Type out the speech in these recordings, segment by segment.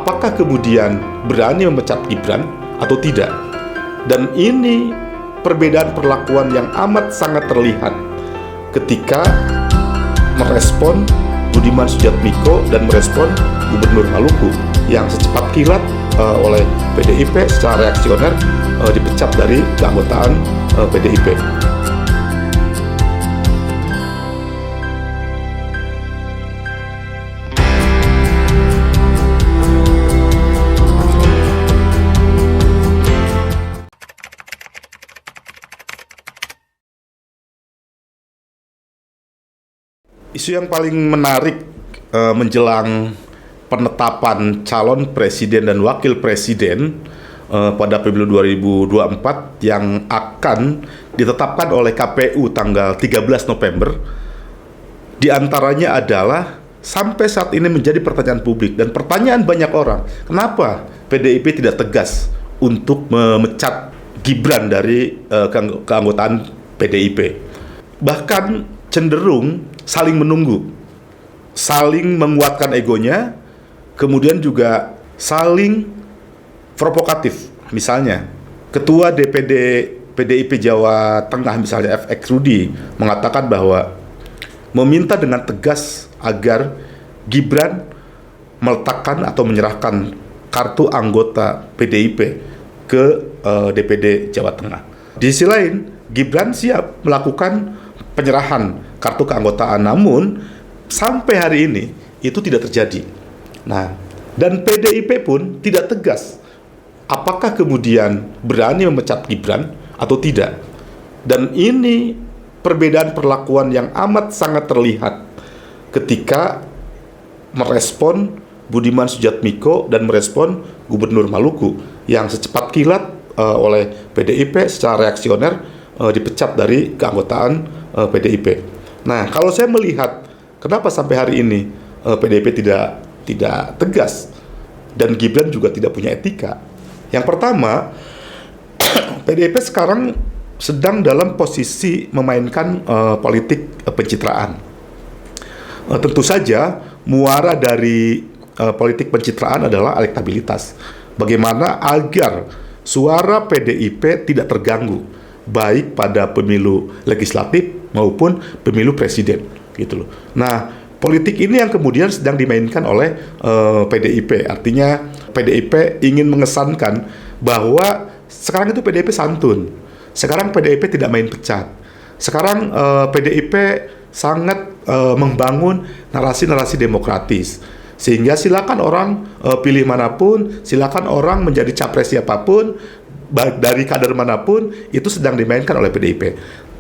apakah kemudian berani memecat Gibran atau tidak. Dan ini perbedaan perlakuan yang amat sangat terlihat ketika merespon Budiman Sujatmiko dan merespon Gubernur Maluku yang secepat kilat oleh PDIP secara reaksioner dipecat dari keanggotaan PDIP. Isu yang paling menarik menjelang penetapan calon presiden dan wakil presiden pada pemilu 2024 yang akan ditetapkan oleh KPU tanggal 13 November, diantaranya adalah sampai saat ini menjadi pertanyaan publik dan pertanyaan banyak orang, kenapa PDIP tidak tegas untuk memecat Gibran dari keanggotaan PDIP. Bahkan cenderung saling menunggu, saling menguatkan egonya, kemudian juga saling provokatif. Misalnya, Ketua DPD PDIP Jawa Tengah misalnya FX Rudi mengatakan bahwa meminta dengan tegas agar Gibran meletakkan atau menyerahkan kartu anggota PDIP ke DPD Jawa Tengah. Di sisi lain, Gibran siap melakukan penyerahan kartu keanggotaan, namun sampai hari ini itu tidak terjadi. Nah, dan PDIP pun tidak tegas apakah kemudian berani memecat Gibran atau tidak. Dan ini perbedaan perlakuan yang amat sangat terlihat ketika merespon Budiman Sujatmiko dan merespon Gubernur Maluku yang secepat kilat oleh PDIP secara reaksioner dipecat dari keanggotaan PDIP. Nah, kalau saya melihat kenapa sampai hari ini PDIP tidak tegas dan Gibran juga tidak punya etika. Yang pertama, PDIP sekarang sedang dalam posisi memainkan politik pencitraan. Tentu saja muara dari politik pencitraan adalah elektabilitas. Bagaimana agar suara PDIP tidak terganggu baik pada pemilu legislatif maupun pemilu presiden, gitu loh. Nah, politik ini yang kemudian sedang dimainkan oleh PDIP. Artinya PDIP ingin mengesankan bahwa sekarang itu PDIP santun. Sekarang PDIP tidak main pecat. Sekarang PDIP sangat membangun narasi-narasi demokratis. Sehingga silakan orang pilih manapun, silakan orang menjadi capres siapapun, baik dari kader manapun, itu sedang dimainkan oleh PDIP.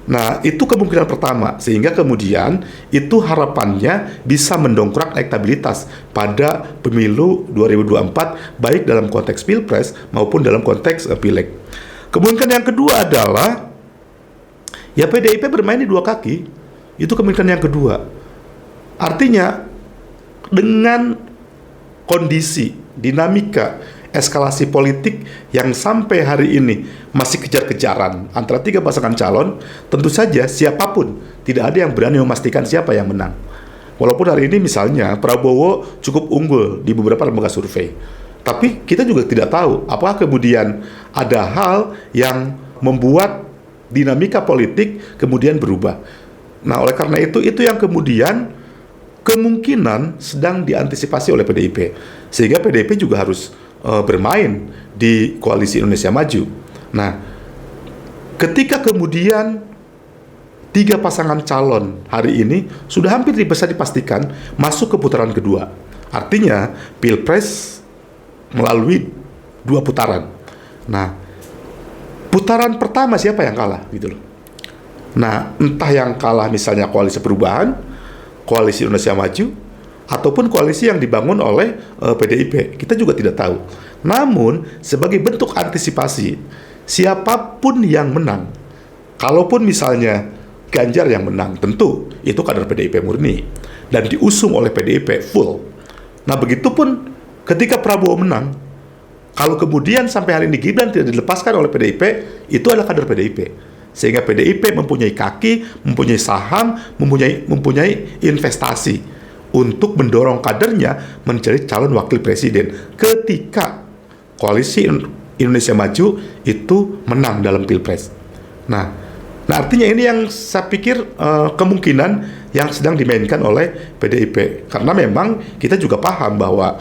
Nah, itu kemungkinan pertama, sehingga kemudian itu harapannya bisa mendongkrak elektabilitas pada pemilu 2024, baik dalam konteks pilpres maupun dalam konteks pileg. Kemungkinan yang kedua adalah, ya PDIP bermain di dua kaki, itu kemungkinan yang kedua. Artinya, dengan kondisi, dinamika, eskalasi politik yang sampai hari ini masih kejar-kejaran antara tiga pasangan calon, tentu saja siapapun tidak ada yang berani memastikan siapa yang menang. Walaupun hari ini misalnya Prabowo cukup unggul di beberapa lembaga survei, tapi kita juga tidak tahu apakah kemudian ada hal yang membuat dinamika politik kemudian berubah. Nah, oleh karena itu yang kemudian kemungkinan sedang diantisipasi oleh PDIP, sehingga PDIP juga harus bermain di Koalisi Indonesia Maju. Nah, ketika kemudian tiga pasangan calon hari ini sudah hampir bisa dipastikan masuk ke putaran kedua. Artinya Pilpres melalui dua putaran. Nah, putaran pertama siapa yang kalah gitu loh. Nah, entah yang kalah misalnya Koalisi Perubahan, Koalisi Indonesia Maju, ataupun koalisi yang dibangun oleh PDIP. Kita juga tidak tahu. Namun, sebagai bentuk antisipasi, siapapun yang menang, kalaupun misalnya Ganjar yang menang, tentu itu kader PDIP murni dan diusung oleh PDIP full. Nah, begitupun ketika Prabowo menang, kalau kemudian sampai hari ini Gibran tidak dilepaskan oleh PDIP, itu adalah kader PDIP. Sehingga PDIP mempunyai kaki, mempunyai saham, mempunyai investasi untuk mendorong kadernya menjadi calon wakil presiden ketika koalisi Indonesia Maju itu menang dalam Pilpres. Nah, artinya ini yang saya pikir kemungkinan yang sedang dimainkan oleh PDIP. Karena memang kita juga paham bahwa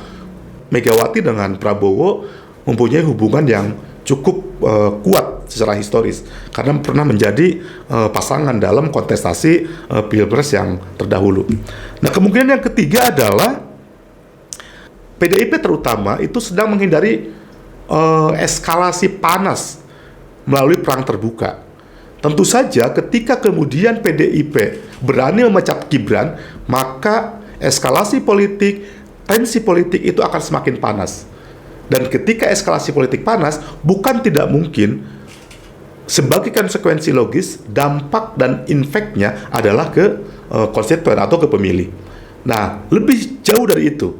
Megawati dengan Prabowo mempunyai hubungan yang cukup kuat secara historis. Karena pernah menjadi pasangan dalam kontestasi Pilpres yang terdahulu. Nah, kemungkinan yang ketiga adalah PDIP terutama itu sedang menghindari eskalasi panas melalui perang terbuka. Tentu saja ketika kemudian PDIP berani memecat Gibran, maka eskalasi politik, tensi politik itu akan semakin panas. Dan ketika eskalasi politik panas, bukan tidak mungkin sebagai konsekuensi logis, dampak dan efeknya adalah ke konstituen atau ke pemilih. Nah, lebih jauh dari itu,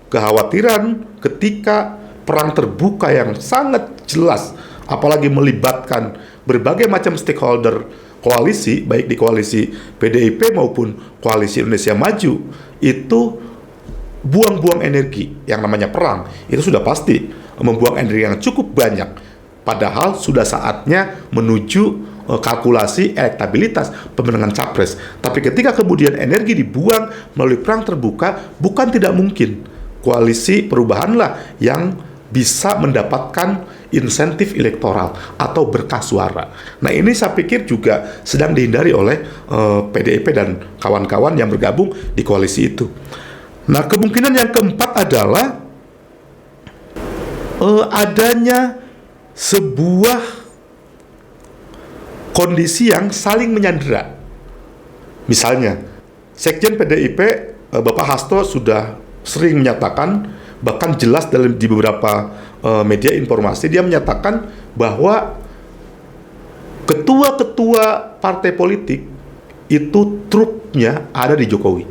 kekhawatiran ketika perang terbuka yang sangat jelas, apalagi melibatkan berbagai macam stakeholder koalisi, baik di koalisi PDIP maupun koalisi Indonesia Maju, itu buang-buang energi. Yang namanya perang, itu sudah pasti membuang energi yang cukup banyak. Padahal sudah saatnya menuju kalkulasi elektabilitas pemenangan capres. Tapi ketika kemudian energi dibuang melalui perang terbuka, bukan tidak mungkin koalisi perubahanlah yang bisa mendapatkan insentif elektoral atau berkah suara. Nah, ini saya pikir juga sedang dihindari oleh PDIP dan kawan-kawan yang bergabung di koalisi itu. Nah, kemungkinan yang keempat adalah adanya sebuah kondisi yang saling menyandera. Misalnya, Sekjen PDIP Bapak Hasto sudah sering menyatakan, bahkan jelas di beberapa media informasi, dia menyatakan bahwa ketua-ketua partai politik itu trupnya ada di Jokowi.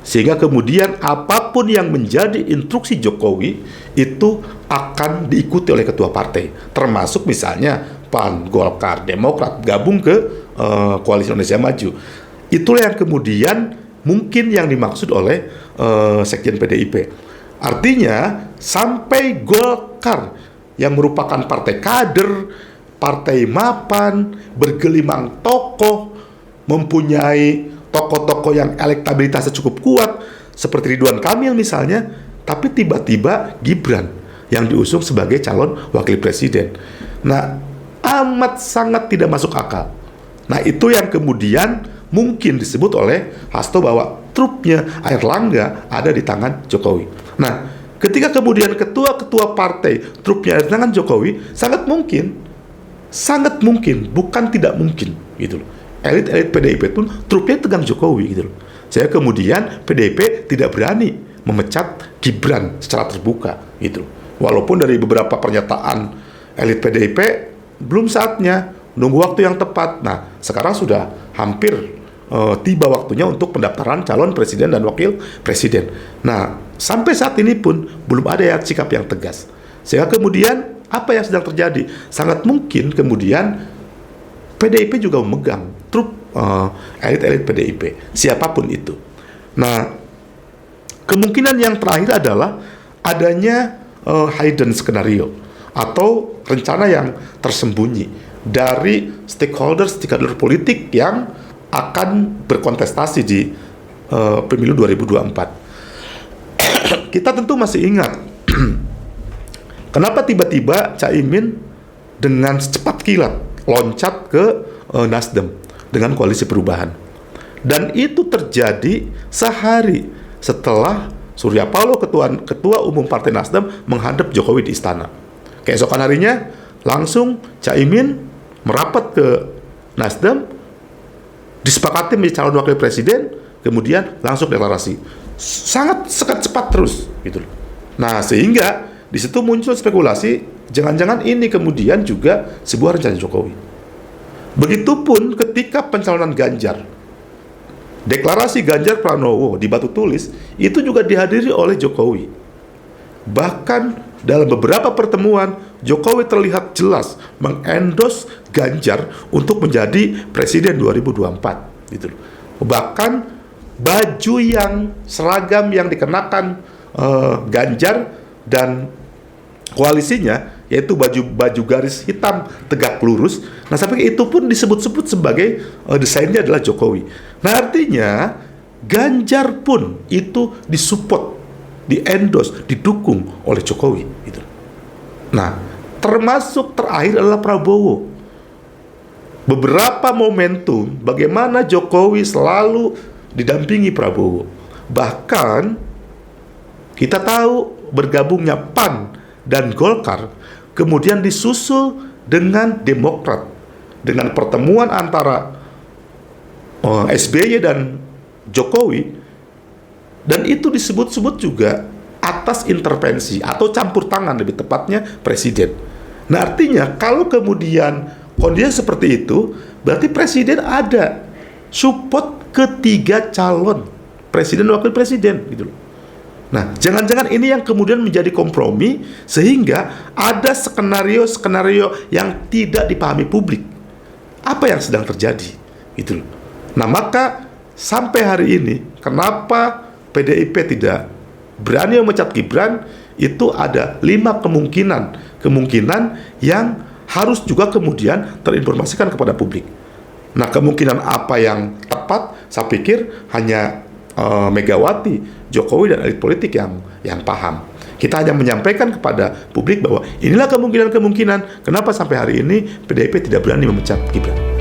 Sehingga kemudian apapun yang menjadi instruksi Jokowi itu akan diikuti oleh ketua partai. Termasuk misalnya PAN, Golkar, Demokrat gabung ke koalisi Indonesia Maju. Itulah yang kemudian mungkin yang dimaksud oleh Sekjen PDIP. Artinya sampai Golkar yang merupakan partai kader, partai mapan, bergelimang tokoh, mempunyai tokoh-tokoh yang elektabilitasnya cukup kuat, seperti Ridwan Kamil misalnya, tapi tiba-tiba Gibran yang diusung sebagai calon wakil presiden. Nah, amat sangat tidak masuk akal. Nah, itu yang kemudian mungkin disebut oleh Hasto bahwa trupnya Airlangga ada di tangan Jokowi. Nah, ketika kemudian ketua-ketua partai trupnya ada di tangan Jokowi, sangat mungkin, bukan tidak mungkin, gitu loh. Elit-elit PDIP pun trupnya tegang Jokowi, gitu loh. Saya kemudian PDIP tidak berani memecat Gibran secara terbuka, gitu loh. Walaupun dari beberapa pernyataan elit PDIP, belum saatnya, nunggu waktu yang tepat. Nah, sekarang sudah hampir tiba waktunya untuk pendaftaran calon presiden dan wakil presiden. Nah, sampai saat ini pun belum ada sikap yang tegas. Sehingga kemudian apa yang sedang terjadi? Sangat mungkin kemudian PDIP juga memegang trup elit-elit PDIP, siapapun itu. Nah, kemungkinan yang terakhir adalah adanya hidden skenario atau rencana yang tersembunyi dari stakeholder politik yang akan berkontestasi di pemilu 2024. Kita tentu masih ingat kenapa tiba-tiba Caimin dengan secepat kilat loncat ke Nasdem dengan koalisi perubahan. Dan itu terjadi sehari setelah Surya Paloh, ketua umum Partai Nasdem, menghadap Jokowi di istana. Keesokan harinya langsung Caimin merapat ke Nasdem, disepakati menjadi calon wakil presiden, kemudian langsung deklarasi. Sangat cepat terus, gitu. Nah, sehingga di situ muncul spekulasi, jangan-jangan ini kemudian juga sebuah rencana Jokowi. Begitupun ketika pencalonan Ganjar. Deklarasi Ganjar Pranowo di Batu Tulis itu juga dihadiri oleh Jokowi. Bahkan dalam beberapa pertemuan, Jokowi terlihat jelas mengendos Ganjar untuk menjadi presiden 2024. Gitu. Bahkan baju yang seragam yang dikenakan Ganjar dan koalisinya, yaitu baju garis hitam tegak lurus. Nah, sampai itu pun disebut-sebut sebagai desainnya adalah Jokowi. Nah, artinya Ganjar pun itu disupport, di-endorse, didukung oleh Jokowi gitu. Nah, termasuk terakhir adalah Prabowo. Beberapa momentum bagaimana Jokowi selalu didampingi Prabowo. Bahkan kita tahu bergabungnya PAN dan Golkar kemudian disusul dengan Demokrat, dengan pertemuan antara SBY dan Jokowi, dan itu disebut-sebut juga atas intervensi atau campur tangan, lebih tepatnya Presiden. Nah, artinya kalau kemudian kondisi seperti itu, berarti Presiden ada support ketiga calon Presiden dan Wakil Presiden gitu loh. Nah, jangan-jangan ini yang kemudian menjadi kompromi sehingga ada skenario-skenario yang tidak dipahami publik. Apa yang sedang terjadi? Gitu loh. Nah, maka sampai hari ini, kenapa PDIP tidak berani memecat Gibran? Itu ada 5 kemungkinan yang harus juga kemudian terinformasikan kepada publik. Nah, kemungkinan apa yang tepat? Saya pikir hanya Megawati, Jokowi, dan elit politik yang paham. Kita hanya menyampaikan kepada publik bahwa inilah kemungkinan-kemungkinan kenapa sampai hari ini PDIP tidak berani memecat Gibran.